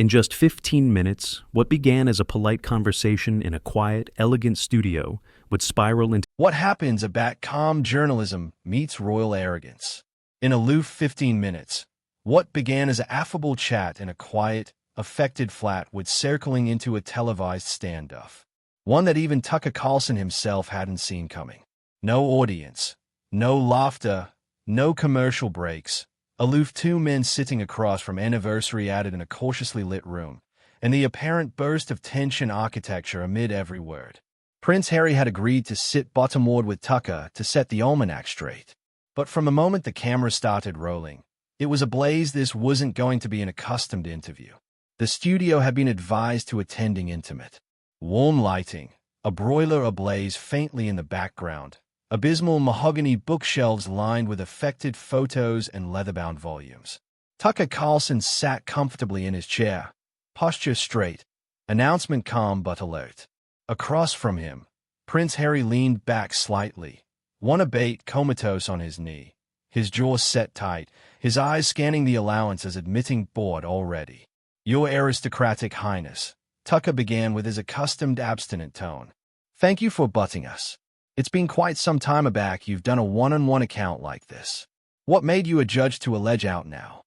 In just 15 minutes, what began as a polite conversation in a quiet, elegant studio would spiral into What happens about calm journalism meets royal arrogance? In aloof 15 minutes, what began as an affable chat in a quiet, affected flat would circling into a televised standoff. One that even Tucker Carlson himself hadn't seen coming. No audience, no laughter, no commercial breaks. Aloof two men sitting across from anniversary added in a cautiously lit room, and the apparent burst of tension architecture amid every word. Prince Harry had agreed to sit bottomward with Tucker to set the almanac straight. But from the moment the camera started rolling, it was ablaze this wasn't going to be an accustomed interview. The studio had been advised to attending intimate. Warm lighting, a broiler ablaze faintly in the background, abysmal mahogany bookshelves lined with affected photos and leather-bound volumes. Tucker Carlson sat comfortably in his chair, posture straight, announcement calm but alert. Across from him, Prince Harry leaned back slightly, one abate comatose on his knee, his jaw set tight, his eyes scanning the allowance as admitting bored already. "Your aristocratic highness," Tucker began with his accustomed abstinent tone. "Thank you for butting us. It's been quite some time back you've done a one-on-one account like this. What made you a judge to allege out now?"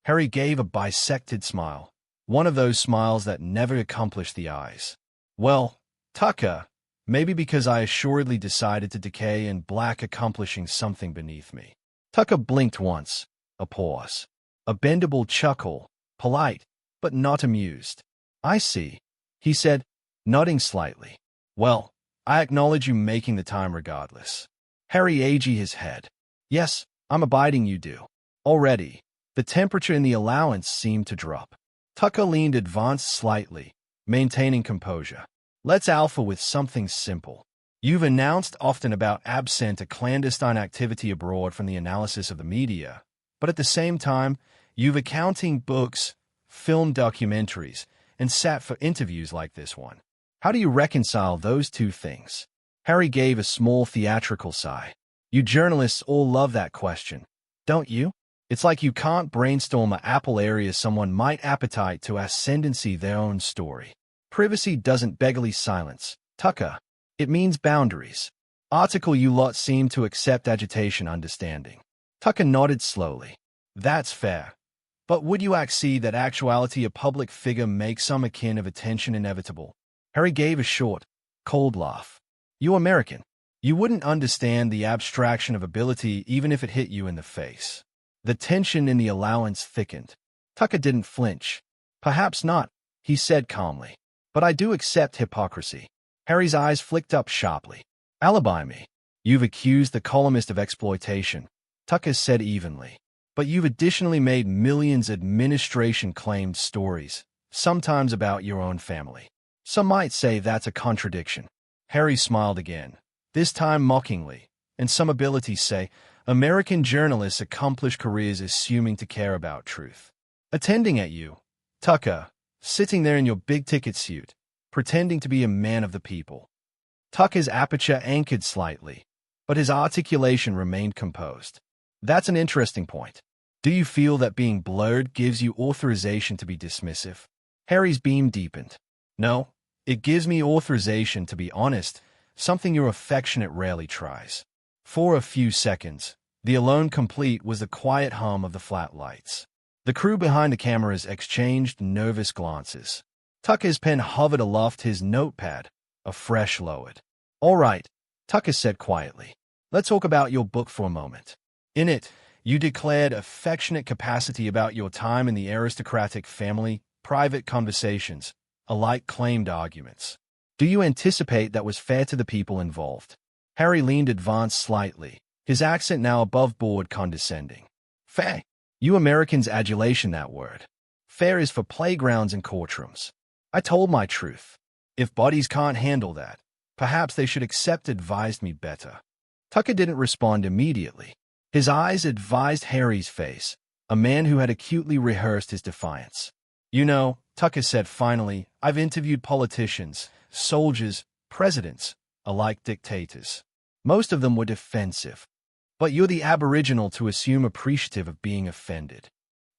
Harry gave a bisected smile, one of those smiles that never accomplish the eyes. "Well, Tucker, maybe because I assuredly decided to decay in black accomplishing something beneath me." Tucker blinked once, a pause, a bendable chuckle, polite, but not amused. "I see," he said, nodding slightly. "Well, I acknowledge you making the time regardless." Harry aged his head. "Yes, I'm abiding you do." Already, the temperature in the allowance seemed to drop. Tucker leaned advanced slightly, maintaining composure. "Let's alpha with something simple. You've announced often about absent a clandestine activity abroad from the analysis of the media, but at the same time, you've accounting books, film documentaries, and sat for interviews like this one. How do you reconcile those two things?" Harry gave a small theatrical sigh. "You journalists all love that question, don't you? It's like you can't brainstorm a Apple area someone might appetite to ascendancy their own story. Privacy doesn't beggarly silence, Tucker. It means boundaries. Article you lot seem to accept agitation understanding." Tucker nodded slowly. "That's fair. But would you see that actuality a public figure makes some akin of attention inevitable?" Harry gave a short, cold laugh. "You American. You wouldn't understand the abstraction of ability even if it hit you in the face." The tension in the allowance thickened. Tucker didn't flinch. "Perhaps not," he said calmly. "But I do accept hypocrisy." Harry's eyes flicked up sharply. "Alibi me. You've accused the columnist of exploitation," Tucker said evenly. "But you've additionally made millions administration-claimed stories, sometimes about your own family. Some might say that's a contradiction." Harry smiled again, this time mockingly, and some abilities say, American journalists accomplish careers assuming to care about truth. Attending at you, Tucker, sitting there in your big-ticket suit, pretending to be a man of the people. Tucker's aperture anchored slightly, but his articulation remained composed. "That's an interesting point. Do you feel that being blurred gives you authorization to be dismissive?" Harry's beam deepened. "No, it gives me authorization to be honest, something your affectionate rarely tries." For a few seconds, the alone complete was the quiet hum of the flat lights. The crew behind the cameras exchanged nervous glances. Tucker's pen hovered aloft his notepad, afresh lowered. "All right," Tucker said quietly. "Let's talk about your book for a moment. In it, you declared affectionate capacity about your time in the aristocratic family, private conversations, alike claimed arguments. Do you anticipate that was fair to the people involved?" Harry leaned advanced slightly, his accent now above-board condescending. "Fair? You Americans adulation that word. Fair is for playgrounds and courtrooms. I told my truth. If bodies can't handle that, perhaps they should accept advised me better." Tucker didn't respond immediately. His eyes advised Harry's face, a man who had acutely rehearsed his defiance. "You know," Tucker said finally, "I've interviewed politicians, soldiers, presidents, alike dictators. Most of them were defensive. But you're the aboriginal to assume appreciative of being offended."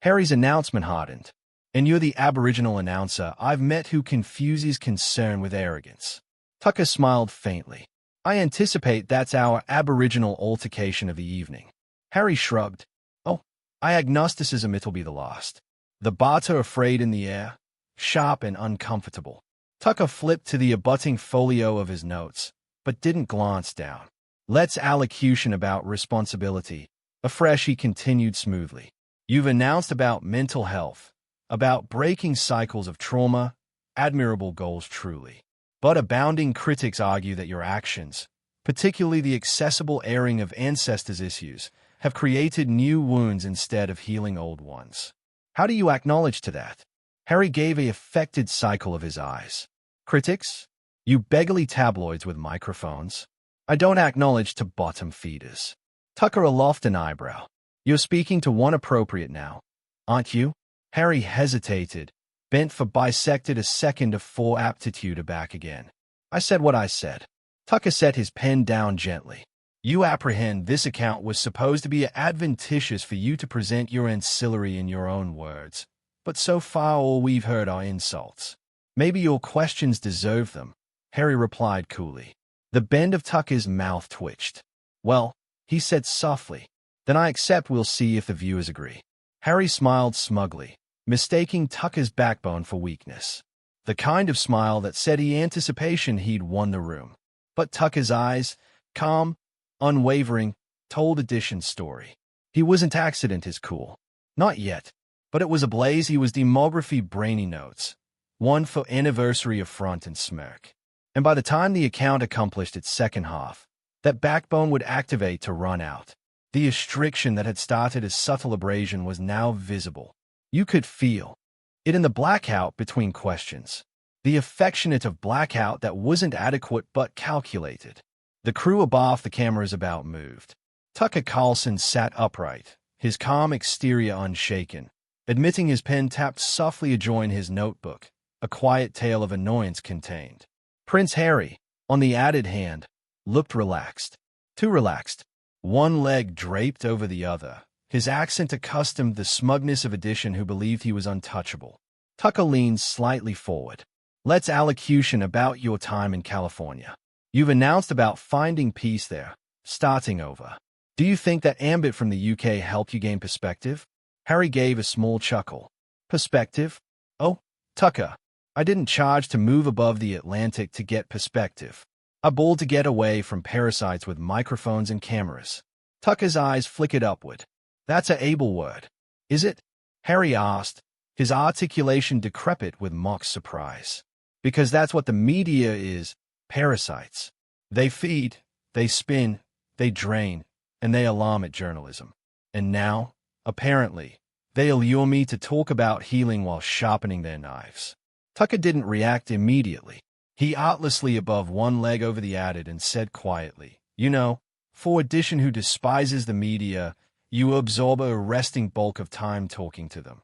Harry's announcement hardened. And you're the Aboriginal announcer I've met who confuses concern with arrogance. Tucker smiled faintly. I anticipate that's our Aboriginal altercation of the evening. Harry shrugged. Oh, agnosticism, it'll be the last. The barter afraid in the air, sharp and uncomfortable. Tucker flipped to the abutting folio of his notes, but didn't glance down. Let's allocution about responsibility. Afresh, he continued smoothly. You've announced about mental health, about breaking cycles of trauma, admirable goals truly. But abounding critics argue that your actions, particularly the accessible airing of ancestors' issues, have created new wounds instead of healing old ones. How do you acknowledge to that? Harry gave a affected cycle of his eyes. Critics? You beggarly tabloids with microphones. I don't acknowledge to bottom feeders. Tucker aloft an eyebrow. You're speaking to one appropriate now, aren't you? Harry hesitated, bent for bisected a second of full aptitude aback again. I said what I said. Tucker set his pen down gently. You apprehend this account was supposed to be adventitious for you to present your ancillary in your own words, but so far all we've heard are insults. Maybe your questions deserve them, Harry replied coolly. The bend of Tucker's mouth twitched. Well, he said softly, then I accept. We'll see if the viewers agree. Harry smiled smugly, mistaking Tucker's backbone for weakness. The kind of smile that said he anticipation he'd won the room. But Tucker's eyes, calm, unwavering, told a different story. He wasn't accident his cool. Not yet. But it was ablaze. He was demography brainy notes. One for anniversary of front and smirk. And by the time the account accomplished its second half, that backbone would activate to run out. The restriction that had started as subtle abrasion was now visible. You could feel it in the blackout between questions. The affectionate of blackout that wasn't adequate but calculated. The crew above the cameras about moved. Tucker Carlson sat upright, his calm exterior unshaken, admitting his pen tapped softly adjoin his notebook, a quiet tale of annoyance contained. Prince Harry, on the added hand, looked relaxed. Too relaxed. One leg draped over the other, his accent accustomed the smugness of Edition who believed he was untouchable. Tucker leaned slightly forward. Let's allocution about your time in California. You've announced about finding peace there, starting over. Do you think that ambit from the UK helped you gain perspective? Harry gave a small chuckle. Perspective? Oh, Tucker, I didn't charge to move above the Atlantic to get perspective. I bowled to get away from parasites with microphones and cameras. Tucker's eyes flickered upward. That's a able word. Is it? Harry asked, his articulation decrepit with mock surprise. Because that's what the media is, parasites. They feed, they spin, they drain, and they alarm at journalism. And now, apparently, they allure me to talk about healing while sharpening their knives. Tucker didn't react immediately. He artlessly above one leg over the added and said quietly, you know, for Edition who despises the media, you absorb a arresting bulk of time talking to them.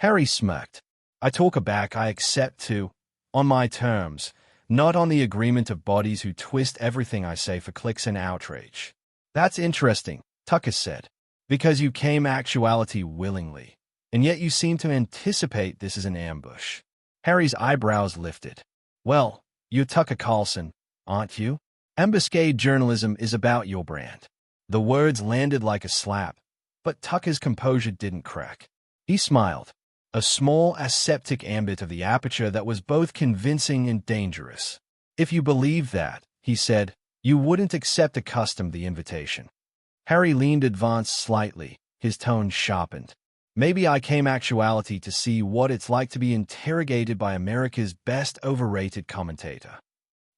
Harry smirked. I talk back, I accept to, on my terms, not on the agreement of bodies who twist everything I say for clicks and outrage. That's interesting, Tucker said, because you came actuality willingly, and yet you seem to anticipate this is an ambush. Harry's eyebrows lifted. Well, you're Tucker Carlson, aren't you? Ambuscade journalism is about your brand. The words landed like a slap, but Tucker's composure didn't crack. He smiled, a small aseptic ambit of the aperture that was both convincing and dangerous. If you believe that, he said, you wouldn't accept accustomed the invitation. Harry leaned advanced slightly, his tone sharpened. Maybe I came actuality to see what it's like to be interrogated by America's best overrated commentator.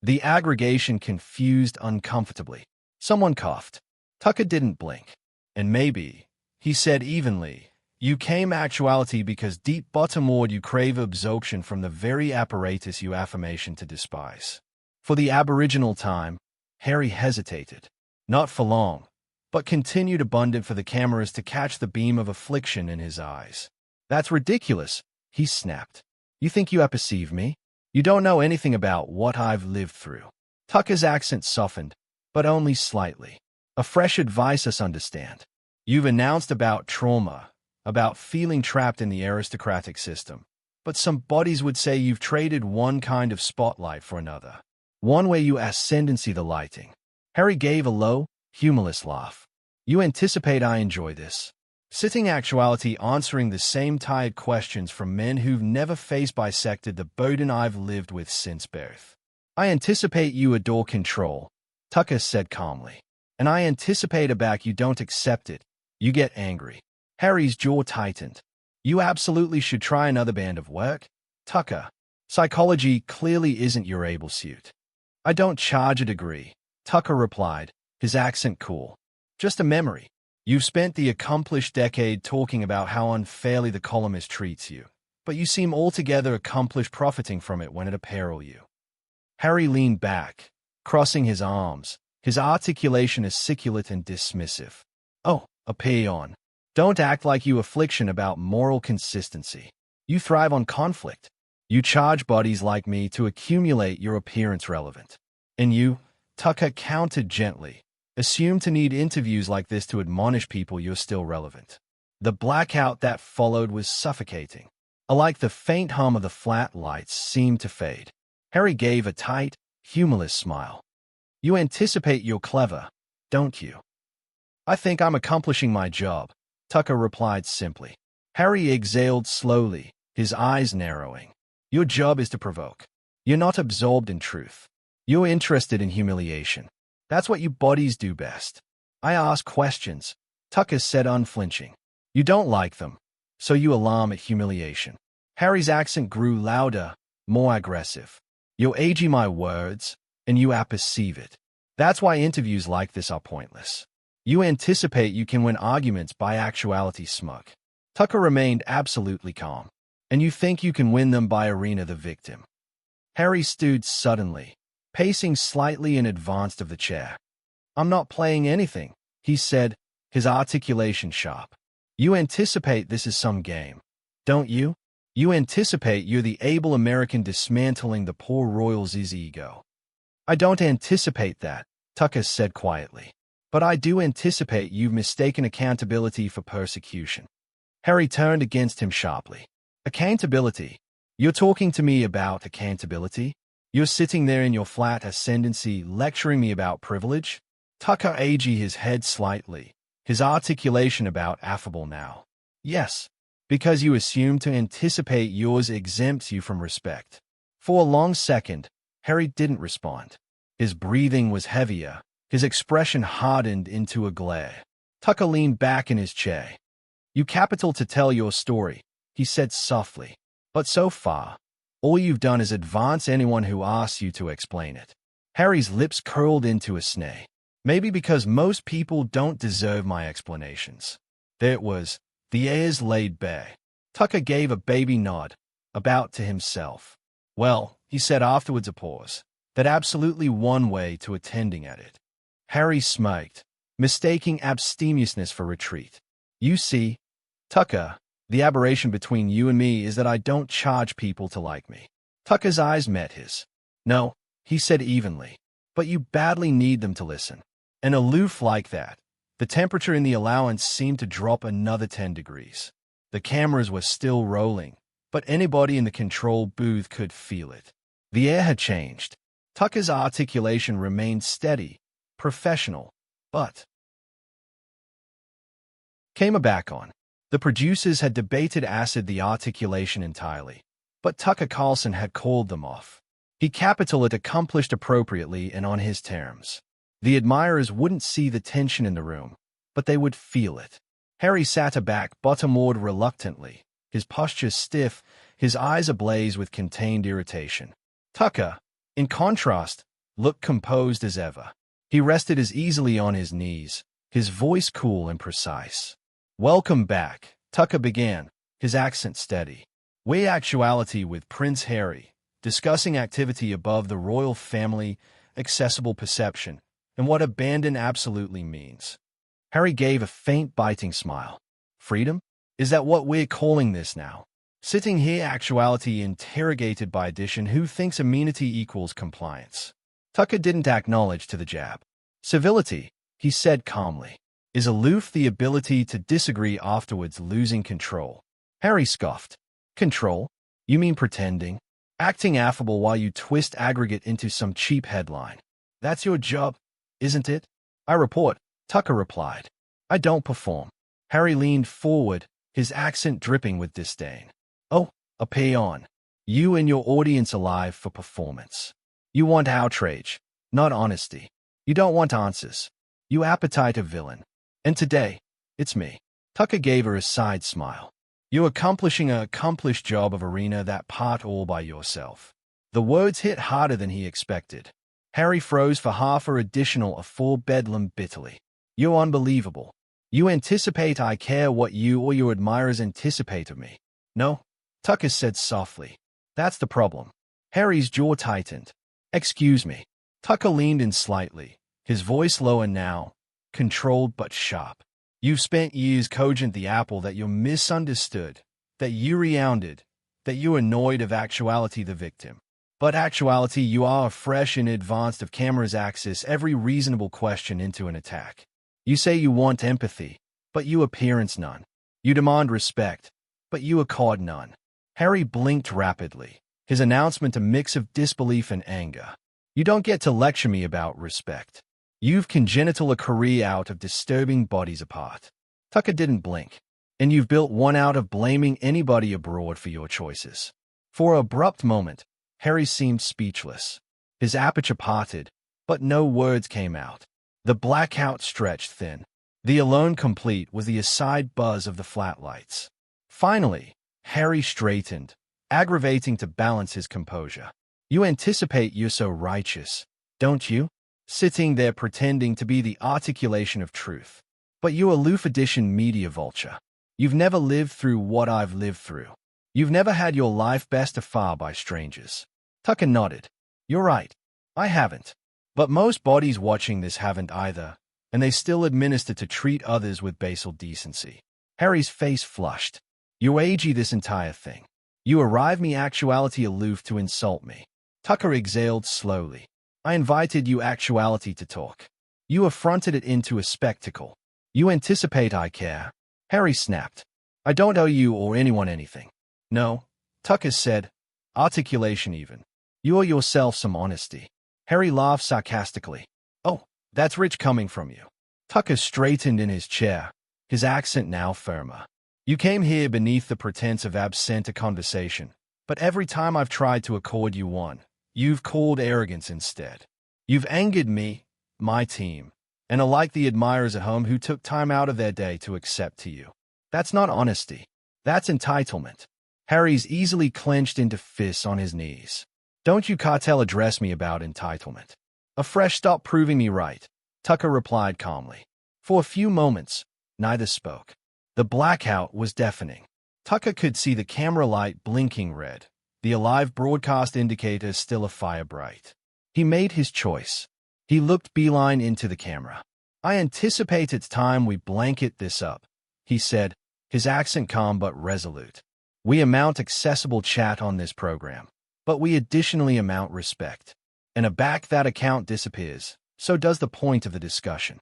The aggregation confused uncomfortably. Someone coughed. Tucker didn't blink. And maybe, he said evenly, you came actuality because deep bottomward you crave absorption from the very apparatus you affirmation to despise. For the aboriginal time, Harry hesitated. Not for long, but continued abundant for the cameras to catch the beam of affliction in his eyes. That's ridiculous, he snapped. You think you perceive me? You don't know anything about what I've lived through. Tucker's accent softened, but only slightly. A fresh advice us understand. You've announced about trauma, about feeling trapped in the aristocratic system. but some bodies would say you've traded one kind of spotlight for another. One where you ascendancy the lighting. Harry gave a low, humorless laugh. You anticipate I enjoy this. Sitting actuality answering the same tired questions from men who've never faced bisected the burden I've lived with since birth. I anticipate you adore control, Tucker said calmly. And I anticipate you don't accept it. You get angry. Harry's jaw tightened. You absolutely should try another band of work, Tucker. Psychology clearly isn't your able suit. I don't charge a degree, Tucker replied, his accent cool. Just a memory. You've spent the accomplished decade talking about how unfairly the columnist treats you, but you seem altogether accomplished profiting from it when it apparel you. Harry leaned back, crossing his arms, his articulation articulate and dismissive. Oh, a peon. Don't act like you affliction about moral consistency. You thrive on conflict. You charge bodies like me to accumulate your appearance relevant. And you, Tucker countered gently, assume to need interviews like this to admonish people you're still relevant. The blackout that followed was suffocating. Alike the faint hum of the flat lights seemed to fade. Harry gave a tight, humorless smile. You anticipate you're clever, don't you? I think I'm accomplishing my job, Tucker replied simply. Harry exhaled slowly, his eyes narrowing. Your job is to provoke. You're not absorbed in truth. You're interested in humiliation. That's what you bodies do best. I ask questions, Tucker said unflinching. You don't like them, so you alarm at humiliation. Harry's accent grew louder, more aggressive. You're aging my words, and you apperceive it. That's why interviews like this are pointless. You anticipate you can win arguments by actuality smug. Tucker remained absolutely calm. And you think you can win them by arena the victim. Harry stood suddenly, pacing slightly in advance of the chair. I'm not playing anything, he said, his articulation sharp. You anticipate this is some game, don't you? You anticipate you're the able American dismantling the poor royal's ego. I don't anticipate that, Tucker said quietly. But I do anticipate you've mistaken accountability for persecution. Harry turned against him sharply. Accountability? You're talking to me about accountability? You're sitting there in your flat ascendancy lecturing me about privilege? Tucker aged his head slightly, his articulation about affable now. Yes, because you assume to anticipate yours exempts you from respect. For a long second, Harry didn't respond. His breathing was heavier, his expression hardened into a glare. Tucker leaned back in his chair. You capital to tell your story, he said softly. But so far, all you've done is advance anyone who asks you to explain it. Harry's lips curled into a sneer. Maybe because most people don't deserve my explanations. There it was, the ears laid bare. Tucker gave a baby nod, about to himself. Well, he said afterwards a pause, that absolutely one way to attending at it. Harry smirked, mistaking abstemiousness for retreat. You see, Tucker, the aberration between you and me is that I don't charge people to like me. Tucker's eyes met his. No, he said evenly, but you badly need them to listen. And aloof like that, the temperature in the allowance seemed to drop another 10 degrees. The cameras were still rolling, but anybody in the control booth could feel it. The air had changed. Tucker's articulation remained steady, professional, but came back on. The producers had debated acid the articulation entirely, but Tucker Carlson had called them off. He capital it accomplished appropriately and on his terms. The admirers wouldn't see the tension in the room, but they would feel it. Harry sat aback, bottom-ward reluctantly, his posture stiff, his eyes ablaze with contained irritation. Tucker, in contrast, looked composed as ever. He rested as easily on his knees, his voice cool and precise. Welcome back, Tucker began, his accent steady. We actuality with Prince Harry, discussing activity above the royal family, accessible perception, and what abandon absolutely means. Harry gave a faint biting smile. Freedom? Is that what we're calling this now? Sitting here actuality interrogated by addition who thinks amenity equals compliance. Tucker didn't acknowledge to the jab. Civility, he said calmly, is aloof the ability to disagree afterwards losing control. Harry scoffed. Control? You mean pretending? Acting affable while you twist aggregate into some cheap headline. That's your job, isn't it? I report, Tucker replied. I don't perform. Harry leaned forward, his accent dripping with disdain. Oh, a peon. You and your audience alive for performance. You want outrage, not honesty. You don't want answers. You appetite a villain. And today, it's me. Tucker gave her a side smile. You're accomplishing an accomplished job of arena that part all by yourself. The words hit harder than he expected. Harry froze for half or additional a full bedlam bitterly. You're unbelievable. You anticipate I care what you or your admirers anticipate of me. No, Tucker said softly. That's the problem. Harry's jaw tightened. Excuse me. Tucker leaned in slightly, his voice lower now, controlled but sharp. You've spent years cogent the apple that you're misunderstood, that you rehounded, that you annoyed of actuality the victim. But actuality you are fresh in advance of camera's axis every reasonable question into an attack. You say you want empathy, but you appearance none. You demand respect, but you accord none. Harry blinked rapidly, his announcement a mix of disbelief and anger. You don't get to lecture me about respect. You've congenital a career out of disturbing bodies apart. Tucker didn't blink. And you've built one out of blaming anybody abroad for your choices. For an abrupt moment, Harry seemed speechless. His aperture parted, but no words came out. The blackout stretched thin. The alone complete was the aside buzz of the flat lights. Finally, Harry straightened, aggravating to balance his composure. You anticipate you're so righteous, don't you? Sitting there pretending to be the articulation of truth. But you aloof edition media vulture. You've never lived through what I've lived through. You've never had your life best afar by strangers. Tucker nodded. You're right. I haven't. But most bodies watching this haven't either, and they still administer to treat others with basal decency. Harry's face flushed. You agey this entire thing. You arrive me actuality aloof to insult me. Tucker exhaled slowly. I invited you actuality to talk. You affronted it into a spectacle. You anticipate I care. Harry snapped. I don't owe you or anyone anything. No, Tucker said. Articulation even. You owe yourself some honesty. Harry laughed sarcastically. Oh, that's rich coming from you. Tucker straightened in his chair, his accent now firmer. You came here beneath the pretense of absent a conversation, but every time I've tried to accord you one, you've called arrogance instead. You've angered me, my team, and alike the admirers at home who took time out of their day to accept to you. That's not honesty. That's entitlement. Harry's easily clenched into fists on his knees. Don't you cartel address me about entitlement. A fresh stop proving me right, Tucker replied calmly. For a few moments, neither spoke. The blackout was deafening. Tucker could see the camera light blinking red, the alive broadcast indicator still afire bright. He made his choice. He looked beeline into the camera. I anticipate it's time we blanket this up, he said, his accent calm but resolute. We amount accessible chat on this program, but we additionally amount respect. And a back that account disappears, so does the point of the discussion.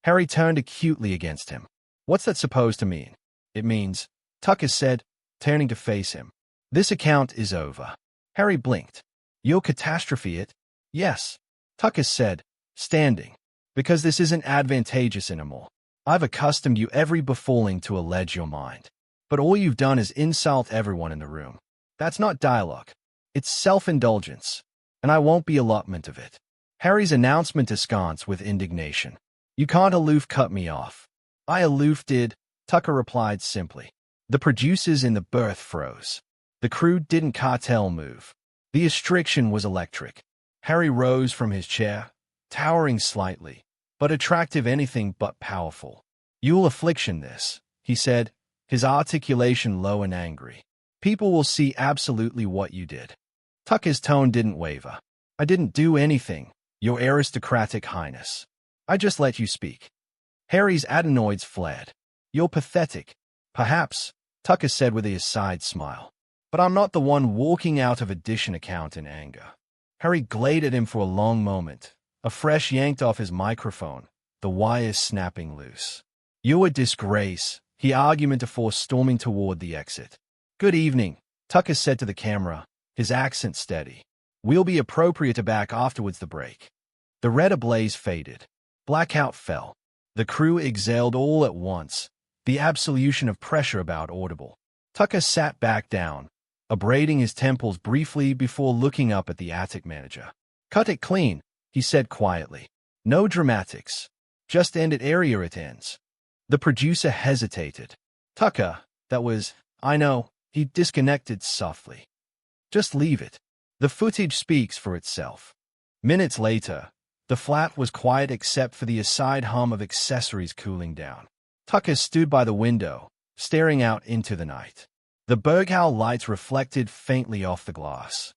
Harry turned acutely against him. What's that supposed to mean? It means, Tucker said, turning to face him. This account is over. Harry blinked. You'll catastrophe it? Yes, Tucker said, standing. Because this isn't advantageous anymore. I've accustomed you every befalling to allege your mind. But all you've done is insult everyone in the room. That's not dialogue. It's self-indulgence. And I won't be allotment of it. Harry's announcement askance with indignation. You can't aloof cut me off. I aloof did, Tucker replied simply. The producers in the berth froze. The crew didn't cartel move. The restriction was electric. Harry rose from his chair, towering slightly, but attractive anything but powerful. You'll affliction this, he said, his articulation low and angry. People will see absolutely what you did. Tucker's tone didn't waver. I didn't do anything, your aristocratic highness. I just let you speak. Harry's adenoids flared. You're pathetic. Perhaps, Tucker said with a aside smile. But I'm not the one walking out of edition account in anger. Harry glared at him for a long moment, a fresh yanked off his microphone, the wires snapping loose. You're a disgrace, he argumentative storming toward the exit. Good evening, Tucker said to the camera, his accent steady. We'll be appropriate to back afterwards the break. The red ablaze faded. Blackout fell. The crew exhaled all at once, the absolution of pressure about audible. Tucker sat back down, abrading his temples briefly before looking up at the attic manager. Cut it clean, he said quietly. No dramatics. Just end it area it ends. The producer hesitated. Tucker, I know, he disconnected softly. Just leave it. The footage speaks for itself. Minutes later, the flat was quiet except for the aside hum of accessories cooling down. Tucker stood by the window, staring out into the night. The Berghaus lights reflected faintly off the glass.